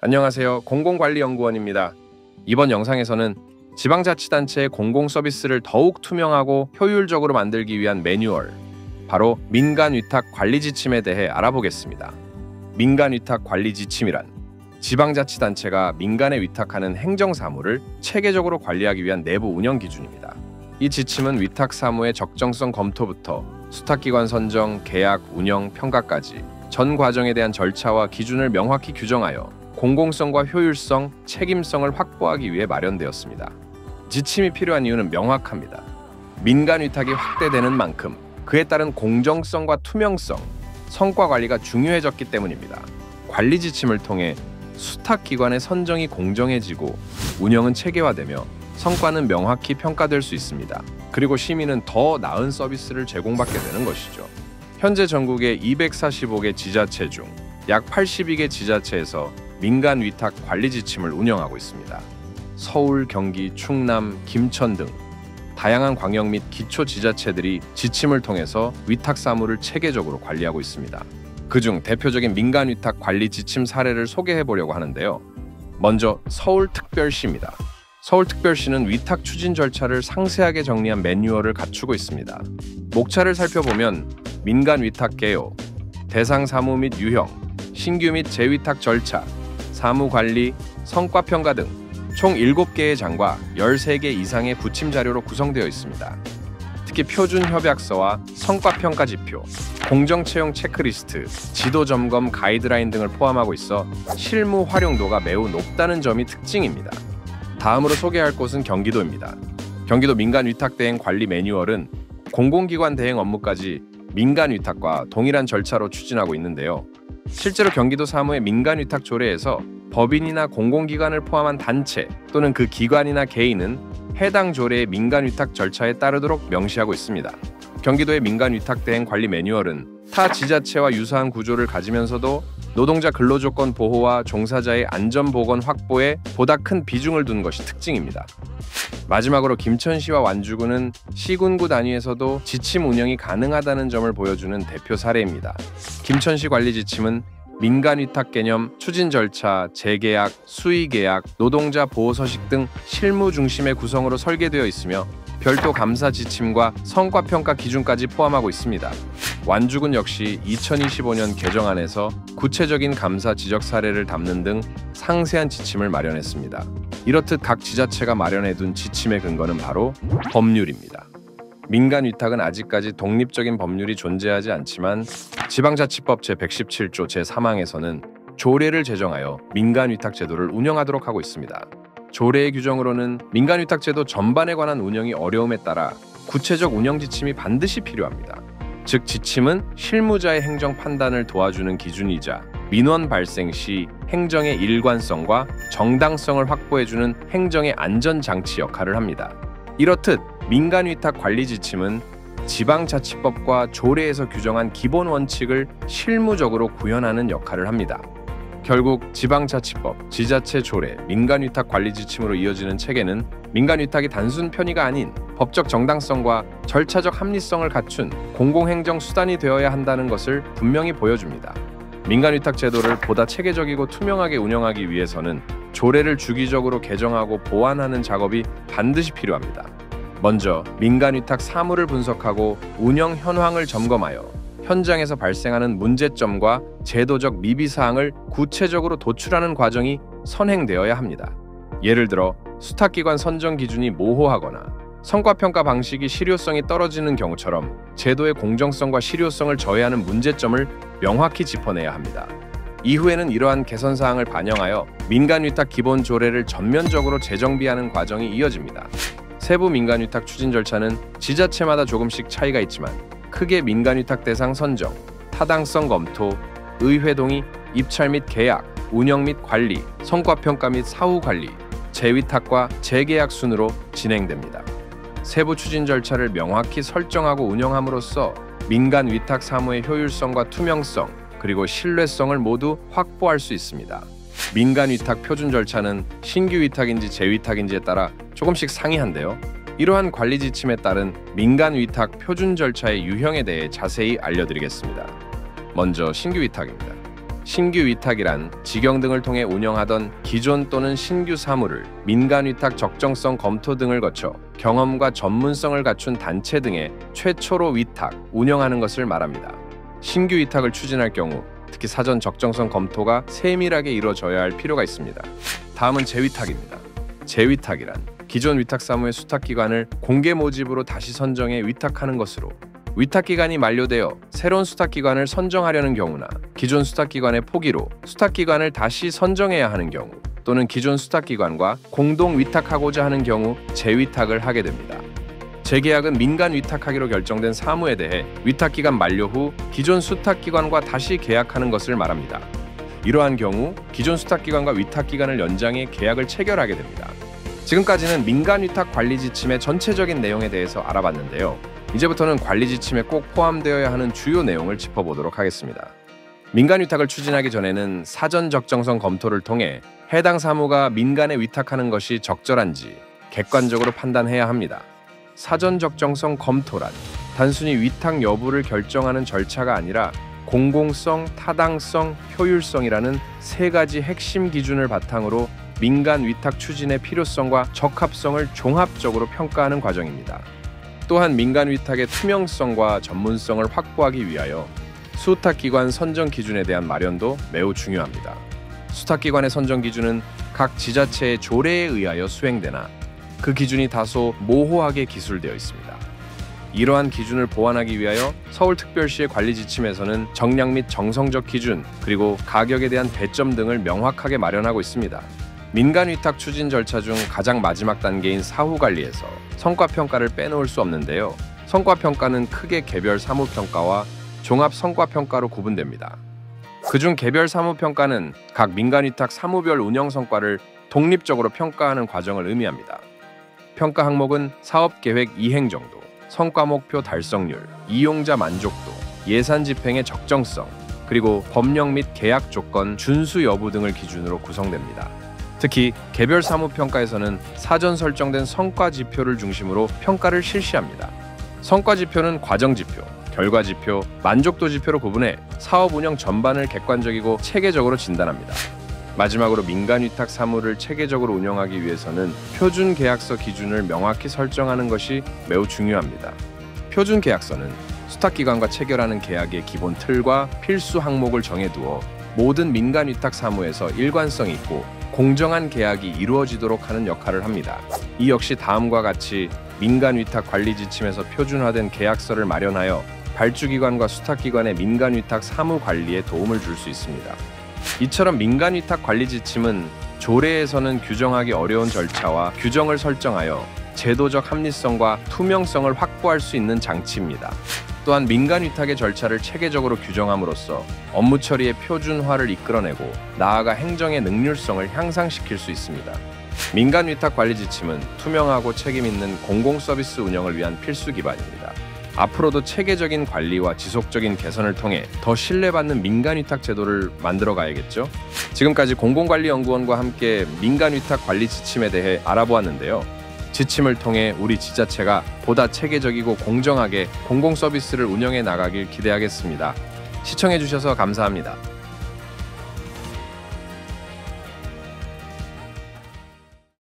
안녕하세요. 공공관리연구원입니다. 이번 영상에서는 지방자치단체의 공공서비스를 더욱 투명하고 효율적으로 만들기 위한 매뉴얼, 바로 민간위탁관리지침에 대해 알아보겠습니다. 민간위탁관리지침이란 지방자치단체가 민간에 위탁하는 행정사무를 체계적으로 관리하기 위한 내부 운영 기준입니다. 이 지침은 위탁사무의 적정성 검토부터 수탁기관 선정, 계약, 운영, 평가까지 전 과정에 대한 절차와 기준을 명확히 규정하여 공공성과 효율성, 책임성을 확보하기 위해 마련되었습니다. 지침이 필요한 이유는 명확합니다. 민간 위탁이 확대되는 만큼 그에 따른 공정성과 투명성, 성과 관리가 중요해졌기 때문입니다. 관리 지침을 통해 수탁기관의 선정이 공정해지고 운영은 체계화되며 성과는 명확히 평가될 수 있습니다. 그리고 시민은 더 나은 서비스를 제공받게 되는 것이죠. 현재 전국의 245개 지자체 중 약 82개 지자체에서 민간 위탁 관리 지침을 운영하고 있습니다. 서울, 경기, 충남, 김천 등 다양한 광역 및 기초 지자체들이 지침을 통해서 위탁 사무를 체계적으로 관리하고 있습니다. 그중 대표적인 민간 위탁 관리 지침 사례를 소개해 보려고 하는데요. 먼저 서울특별시입니다. 서울특별시는 위탁 추진 절차를 상세하게 정리한 매뉴얼을 갖추고 있습니다. 목차를 살펴보면 민간 위탁 개요, 대상 사무 및 유형, 신규 및 재위탁 절차, 사무 관리, 성과 평가 등 총 7개의 장과 13개 이상의 부침 자료로 구성되어 있습니다. 특히 표준 협약서와 성과 평가 지표, 공정 채용 체크리스트, 지도 점검 가이드라인 등을 포함하고 있어 실무 활용도가 매우 높다는 점이 특징입니다. 다음으로 소개할 곳은 경기도입니다. 경기도 민간 위탁 대행 관리 매뉴얼은 공공기관 대행 업무까지 민간 위탁과 동일한 절차로 추진하고 있는데요. 실제로 경기도 사무의 민간 위탁 조례에서 법인이나 공공기관을 포함한 단체 또는 그 기관이나 개인은 해당 조례의 민간 위탁 절차에 따르도록 명시하고 있습니다. 경기도의 민간 위탁 대행 관리 매뉴얼은 타 지자체와 유사한 구조를 가지면서도 노동자 근로조건 보호와 종사자의 안전보건 확보에 보다 큰 비중을 둔 것이 특징입니다. 마지막으로 김천시와 완주군은 시군구 단위에서도 지침 운영이 가능하다는 점을 보여주는 대표 사례입니다. 김천시 관리 지침은 민간 위탁 개념, 추진 절차, 재계약, 수의계약, 노동자 보호 서식 등 실무 중심의 구성으로 설계되어 있으며 별도 감사 지침과 성과 평가 기준까지 포함하고 있습니다. 완주군 역시 2025년 개정안에서 구체적인 감사 지적 사례를 담는 등 상세한 지침을 마련했습니다. 이렇듯 각 지자체가 마련해둔 지침의 근거는 바로 법률입니다. 민간 위탁은 아직까지 독립적인 법률이 존재하지 않지만 지방자치법 제117조 제3항에서는 조례를 제정하여 민간 위탁 제도를 운영하도록 하고 있습니다. 조례의 규정으로는 민간 위탁 제도 전반에 관한 운영이 어려움에 따라 구체적 운영 지침이 반드시 필요합니다. 즉 지침은 실무자의 행정 판단을 도와주는 기준이자 민원 발생 시 행정의 일관성과 정당성을 확보해주는 행정의 안전장치 역할을 합니다. 이렇듯 민간 위탁 관리 지침은 지방자치법과 조례에서 규정한 기본 원칙을 실무적으로 구현하는 역할을 합니다. 결국 지방자치법, 지자체 조례, 민간위탁 관리 지침으로 이어지는 체계는 민간위탁이 단순 편의가 아닌 법적 정당성과 절차적 합리성을 갖춘 공공행정 수단이 되어야 한다는 것을 분명히 보여줍니다. 민간위탁 제도를 보다 체계적이고 투명하게 운영하기 위해서는 조례를 주기적으로 개정하고 보완하는 작업이 반드시 필요합니다. 먼저 민간위탁 사무를 분석하고 운영 현황을 점검하여 현장에서 발생하는 문제점과 제도적 미비사항을 구체적으로 도출하는 과정이 선행되어야 합니다. 예를 들어 수탁기관 선정 기준이 모호하거나 성과평가 방식이 실효성이 떨어지는 경우처럼 제도의 공정성과 실효성을 저해하는 문제점을 명확히 짚어내야 합니다. 이후에는 이러한 개선사항을 반영하여 민간위탁 기본 조례를 전면적으로 재정비하는 과정이 이어집니다. 세부 민간위탁 추진 절차는 지자체마다 조금씩 차이가 있지만 크게 민간위탁 대상 선정, 타당성 검토, 의회 동의, 입찰 및 계약, 운영 및 관리, 성과평가 및 사후 관리, 재위탁과 재계약 순으로 진행됩니다. 세부 추진 절차를 명확히 설정하고 운영함으로써 민간 위탁 사무의 효율성과 투명성, 그리고 신뢰성을 모두 확보할 수 있습니다. 민간 위탁 표준 절차는 신규 위탁인지 재위탁인지에 따라 조금씩 상이한데요. 이러한 관리 지침에 따른 민간 위탁 표준 절차의 유형에 대해 자세히 알려드리겠습니다. 먼저 신규 위탁입니다. 신규 위탁이란 직영 등을 통해 운영하던 기존 또는 신규 사무를 민간 위탁 적정성 검토 등을 거쳐 경험과 전문성을 갖춘 단체 등에 최초로 위탁, 운영하는 것을 말합니다. 신규 위탁을 추진할 경우 특히 사전 적정성 검토가 세밀하게 이루어져야 할 필요가 있습니다. 다음은 재위탁입니다. 재위탁이란 기존 위탁 사무의 수탁기관을 공개 모집으로 다시 선정해 위탁하는 것으로, 위탁기간이 만료되어 새로운 수탁기관을 선정하려는 경우나 기존 수탁기관의 포기로 수탁기관을 다시 선정해야 하는 경우, 또는 기존 수탁기관과 공동 위탁하고자 하는 경우 재위탁을 하게 됩니다. 재계약은 민간 위탁하기로 결정된 사무에 대해 위탁기간 만료 후 기존 수탁기관과 다시 계약하는 것을 말합니다. 이러한 경우 기존 수탁기관과 위탁기간을 연장해 계약을 체결하게 됩니다. 지금까지는 민간 위탁 관리 지침의 전체적인 내용에 대해서 알아봤는데요. 이제부터는 관리 지침에 꼭 포함되어야 하는 주요 내용을 짚어보도록 하겠습니다. 민간 위탁을 추진하기 전에는 사전 적정성 검토를 통해 해당 사무가 민간에 위탁하는 것이 적절한지 객관적으로 판단해야 합니다. 사전 적정성 검토란 단순히 위탁 여부를 결정하는 절차가 아니라 공공성, 타당성, 효율성이라는 세 가지 핵심 기준을 바탕으로 민간 위탁 추진의 필요성과 적합성을 종합적으로 평가하는 과정입니다. 또한 민간 위탁의 투명성과 전문성을 확보하기 위하여 수탁기관 선정 기준에 대한 마련도 매우 중요합니다. 수탁기관의 선정 기준은 각 지자체의 조례에 의하여 수행되나 그 기준이 다소 모호하게 기술되어 있습니다. 이러한 기준을 보완하기 위하여 서울특별시의 관리 지침에서는 정량 및 정성적 기준, 그리고 가격에 대한 배점 등을 명확하게 마련하고 있습니다. 민간 위탁 추진 절차 중 가장 마지막 단계인 사후관리에서 성과평가를 빼놓을 수 없는데요. 성과평가는 크게 개별 사무평가와 종합 성과평가로 구분됩니다. 그중 개별 사무평가는 각 민간 위탁 사무별 운영 성과를 독립적으로 평가하는 과정을 의미합니다. 평가 항목은 사업계획 이행 정도, 성과 목표 달성률, 이용자 만족도, 예산 집행의 적정성, 그리고 법령 및 계약 조건 준수 여부 등을 기준으로 구성됩니다. 특히 개별 사무평가에서는 사전 설정된 성과 지표를 중심으로 평가를 실시합니다. 성과 지표는 과정 지표, 결과 지표, 만족도 지표로 구분해 사업 운영 전반을 객관적이고 체계적으로 진단합니다. 마지막으로 민간 위탁 사무를 체계적으로 운영하기 위해서는 표준 계약서 기준을 명확히 설정하는 것이 매우 중요합니다. 표준 계약서는 수탁기관과 체결하는 계약의 기본 틀과 필수 항목을 정해두어 모든 민간 위탁 사무에서 일관성 있고 공정한 계약이 이루어지도록 하는 역할을 합니다. 이 역시 다음과 같이 민간 위탁 관리 지침에서 표준화된 계약서를 마련하여 발주기관과 수탁기관의 민간 위탁 사무 관리에 도움을 줄 수 있습니다. 이처럼 민간 위탁 관리 지침은 조례에서는 규정하기 어려운 절차와 규정을 설정하여 제도적 합리성과 투명성을 확보할 수 있는 장치입니다. 또한 민간 위탁의 절차를 체계적으로 규정함으로써 업무 처리의 표준화를 이끌어내고 나아가 행정의 능률성을 향상시킬 수 있습니다. 민간 위탁 관리 지침은 투명하고 책임 있는 공공 서비스 운영을 위한 필수 기반입니다. 앞으로도 체계적인 관리와 지속적인 개선을 통해 더 신뢰받는 민간 위탁 제도를 만들어 가야겠죠. 지금까지 공공관리연구원과 함께 민간 위탁 관리 지침에 대해 알아보았는데요. 지침을 통해 우리 지자체가 보다 체계적이고 공정하게 공공 서비스를 운영해 나가길 기대하겠습니다. 시청해 주셔서 감사합니다.